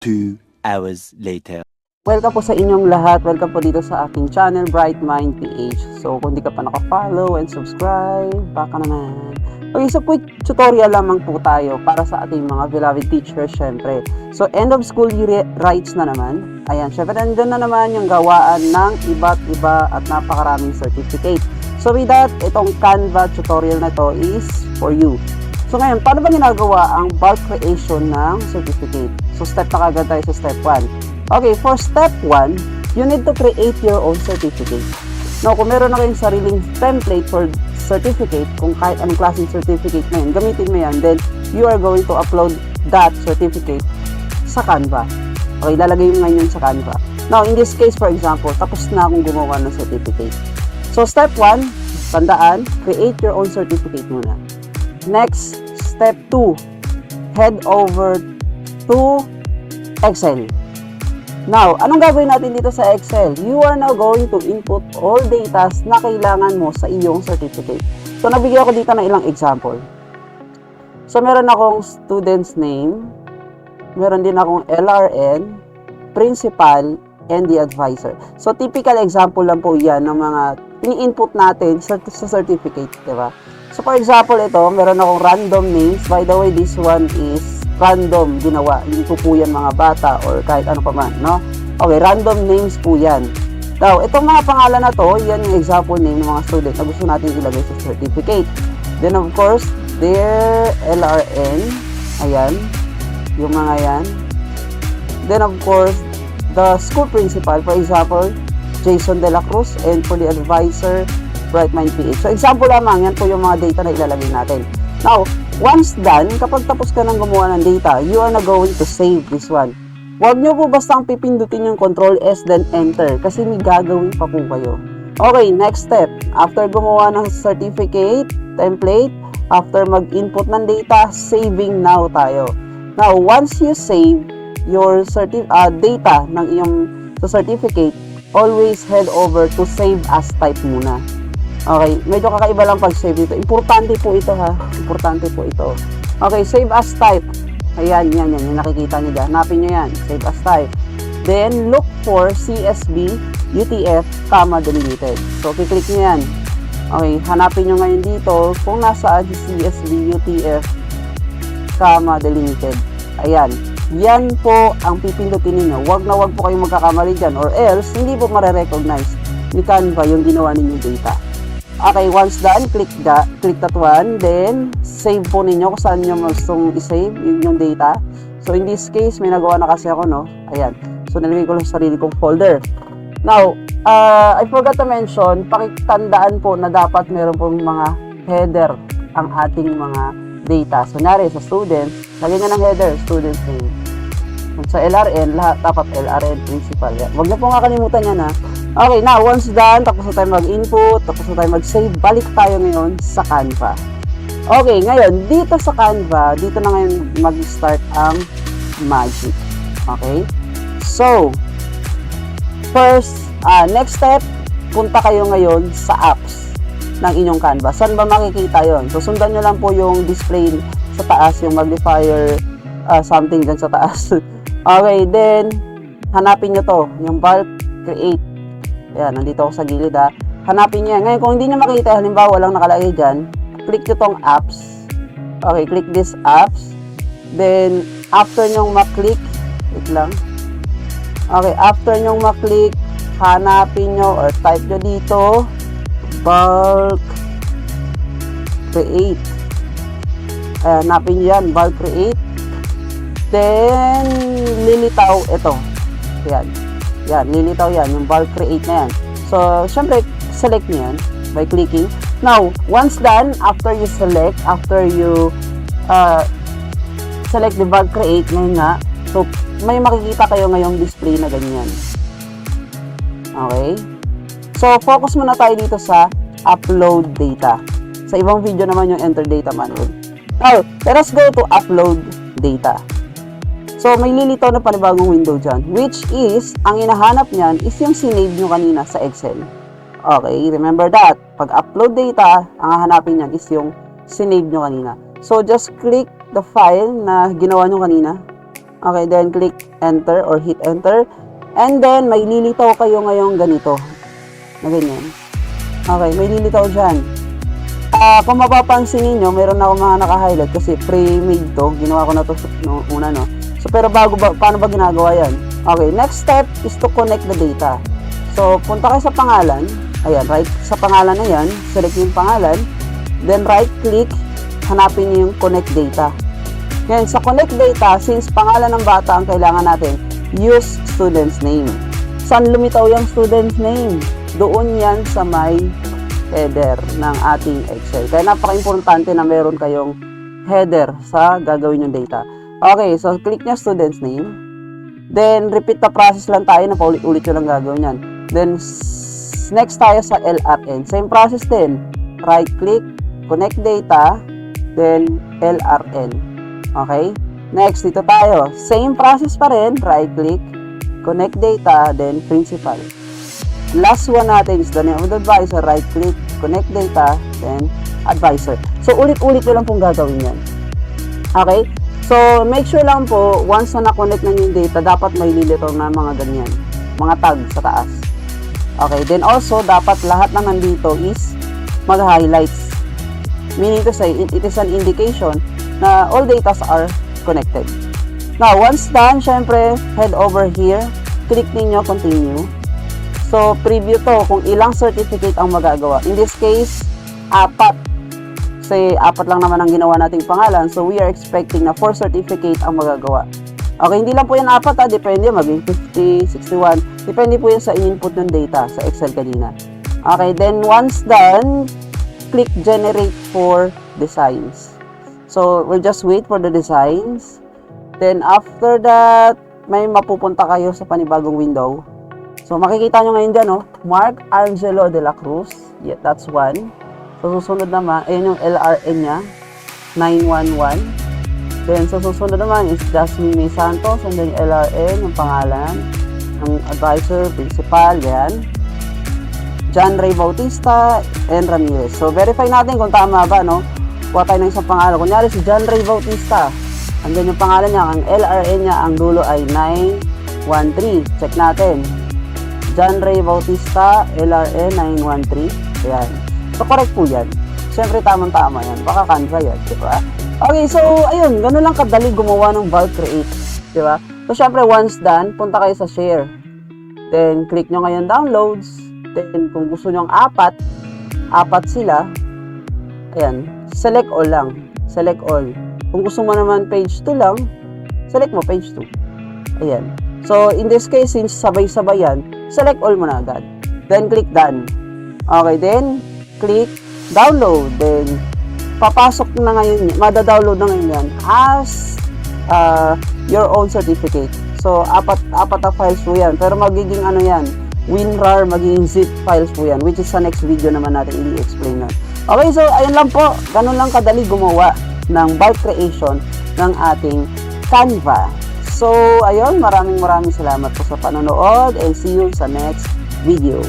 2 hours later. Welcome po sa inyong lahat. Welcome po dito sa aking channel, Bright Mind PH. So, kung di ka pa naka-follow and subscribe, baka naman. Okay, so quick tutorial lamang po tayo para sa ating mga beloved teachers, syempre. So, end of school rights na naman. Ayan, syempre, nandun na naman yung gawaan ng iba't iba at napakaraming certificate. So, with that, itong Canva tutorial na to is for you. So, ngayon, paano ba ginagawa ang bulk creation ng certificate? So, step na kagad tayo sa step 1. Okay, for step 1, you need to create your own certificate. Now, kung meron na kayong sariling template for certificate, kung kahit anong klaseng certificate na yun, gamitin mo yan, then you are going to upload that certificate sa Canva. Okay, lalagay mo ngayon sa Canva. Now, in this case, for example, tapos na akong gumawa ng certificate. So, step 1, tandaan, create your own certificate muna. Next, step 2, head over to Excel. Now, anong gagawin natin dito sa Excel? You are now going to input all data na kailangan mo sa iyong certificate. So, nabigyan ko dito ng ilang example. So, meron akong student's name, meron din akong LRN, principal, and the advisor. So, typical example lang po yan ng mga ini-input natin sa certificate, diba? So, for example, ito, meron akong random names. By the way, this one is random ginawa. Hindi po yan mga bata or kahit ano pa man, no? Okay, random names po yan. Now, itong mga pangalan na to, yan yung example name ng mga student na gusto natin ilagay sa certificate. Then, of course, their LRN. Ayan. Yung mga yan. Then, of course, the school principal. For example, Jason De La Cruz. And for the advisor, Bright Mind PH. So, example lamang, yan po yung mga data na ilalagay natin. Now, once done, kapag tapos ka nang gumawa ng data, you are na going to save this one. Huwag nyo po bastang pipindutin yung Control S then Enter kasi may gagawin pa po kayo. Okay, next step. After gumawa ng certificate, template, after mag-input ng data, saving now tayo. Now, once you save your data ng iyong certificate, always head over to Save As Type muna. Okay, medyo kakaiba lang pag-save dito. Importante po ito ha. Importante po ito. Okay, Save As Type. Ayan, yan. Yung nakikita nyo dyan. Hanapin nyo yan. Save As Type. Then, look for CSV, UTF, deleted. So, kiklik nyo yan. Okay, hanapin nyo ngayon dito kung nasaan si CSV, UTF, deleted. Ayan. Yan po ang pipindutin ninyo. Wag na wag po kayong magkakamali dyan or else, hindi po mare-recognize ni Canva yung ginawa ninyong data. Okay, once done, click that one, then save po ninyo kung saan nyo gustong i-save yung data. So, in this case, may nagawa na kasi ako, no? Ayan. So, nalagay ko lang sa sarili kong folder. Now, I forgot to mention, pakitandaan po na dapat meron pong mga header ang ating mga data. So, nari sa students, lagyan nyo ng header, student's name. Sa LRN, lahat dapat LRN principal. Huwag na po nga kalimutan yan, ha? Okay, now, once done, tapos na tayo mag-input, tapos na tayo mag-save, balik tayo ngayon sa Canva. Okay, ngayon, dito sa Canva, dito na ngayon mag-start ang magic. Okay? So, first, next step, punta kayo ngayon sa apps ng inyong Canva. Saan ba makikita yon? So, sundan nyo lang po yung display sa taas, yung magnifier, something dyan sa taas. Okay, then, hanapin nyo to, yung bulk create. Ayan, nandito ako sa gilid ha. Hanapin nyo yan. Ngayon, kung hindi nyo makita, halimbawa, walang nakalagay dyan, click nyo tong apps. Okay, click this apps. Then, after nyo maklik, wait lang. Okay, after nyo maklik, hanapin nyo or type nyo dito, bulk create. Ayan, hanapin nyo yan, bulk create. Then, lilitaw ito. Ayan. Yan, lilitaw yan, yung bulk create na yan. So, syempre, select nyo yan by clicking. Now, once done, after you select, after you select the bulk create, ngayon nga, so, may makikita kayo ngayong display na ganyan. Okay? So, focus muna tayo dito sa upload data. Sa ibang video naman yung enter data manual. Now, let us go to upload data. So, may lilitaw na panibagong window dyan, which is, ang hinahanap niyan is yung sinave nyo kanina sa Excel. Okay, remember that. Pag upload data, ang hahanapin niyan is yung sinave nyo kanina. So, just click the file na ginawa nyo kanina. Okay, then click enter or hit enter. And then, may lilitaw kayo ngayong ganito. Na ganyan. Okay, may lilitaw dyan. Kung mapapansin niyo, meron na ako mga naka-highlight kasi pre-made to. Ginawa ko na to una, no? So, pero paano ba ginagawa yan? Okay, next step is to connect the data. So, punta kayo sa pangalan. Ayan, right sa pangalan na yan. Select yung pangalan. Then, right-click. Hanapin niyo yung connect data. Ngayon, sa connect data, since pangalan ng bata ang kailangan natin, use student's name. Saan lumitaw yung student's name? Doon yan sa may header ng ating Excel. Kaya napaka-importante na meron kayong header sa gagawin yung data. Okay, so click nyo student's name. Then, repeat the process lang tayo na paulit-ulit yung lang gagawin yan. Then, next tayo sa LRN. Same process din. Right-click, connect data, then LRN. Okay? Next, dito tayo. Same process pa rin. Right-click, connect data, then principal. Last one natin is the name of the advisor. Right-click, connect data, then advisor. So, ulit-ulit nyo lang pong gagawin yan. Okay? So, make sure lang po, once na na-connect na yung data, dapat may lilitaw na mga ganyan. Mga tag sa taas. Okay? Then also, dapat lahat na nandito is mag-highlights. Meaning to say, it is an indication na all data are connected. Now, once done, syempre, head over here, click ninyo continue. So, preview to kung ilang certificate ang magagawa. In this case, 4. Kasi 4 lang naman ang ginawa nating pangalan. So, we are expecting na 4 certificate ang magagawa. Okay, hindi lang po yan 4 depende, maging 50, 61. Depende po yan sa in-input ng data sa Excel kanina. Okay, then once done, click generate for designs. So, we'll just wait for the designs. Then, after that, may mapupunta kayo sa panibagong window. So, makikita nyo ngayon dyan, no? Mark Angelo de la Cruz. Yeah, that's one. So, susunod naman, ayun yung LRN niya, 911. Then, so, susunod naman is Jasmine May Santos. And then, LRN, yung pangalan. Ang advisor, principal, yan. John Ray Bautista and Ramirez. So, verify natin kung tama ba, no? Kuha tayo ng isang pangalan. Kunyari si John Ray Bautista. Andyan yung pangalan niya. Ang LRN niya, ang dulo ay 913. Check natin. John Ray Bautista, LRN 913. Ayan. So, correct po yan. Siyempre, tamang-tama yan. Baka Canva yan. Diba? Okay, so, ayun. Ganun lang kadali gumawa ng bulk create. Diba? So, siyempre, once done, punta kayo sa share. Then, click nyo ngayon downloads. Then, kung gusto nyo ang 4 sila. Ayan. Select all lang. Select all. Kung gusto mo naman page 2 lang, select mo page 2. Ayan. So, in this case, since sabay-sabay yan, select all mo na agad. Then, click done. Okay, then, click download. Then, papasok na ngayon, mada-download na ngayon yan as your own certificate. So, apat na files po yan. Pero magiging ano yan, WinRAR, magiging zip files po yan, which is sa next video naman natin i-explain na. Okay, so ayun lang po. Ganun lang kadali gumawa ng bulk creation ng ating Canva. So, ayun, maraming salamat po sa panonood and see you sa next video.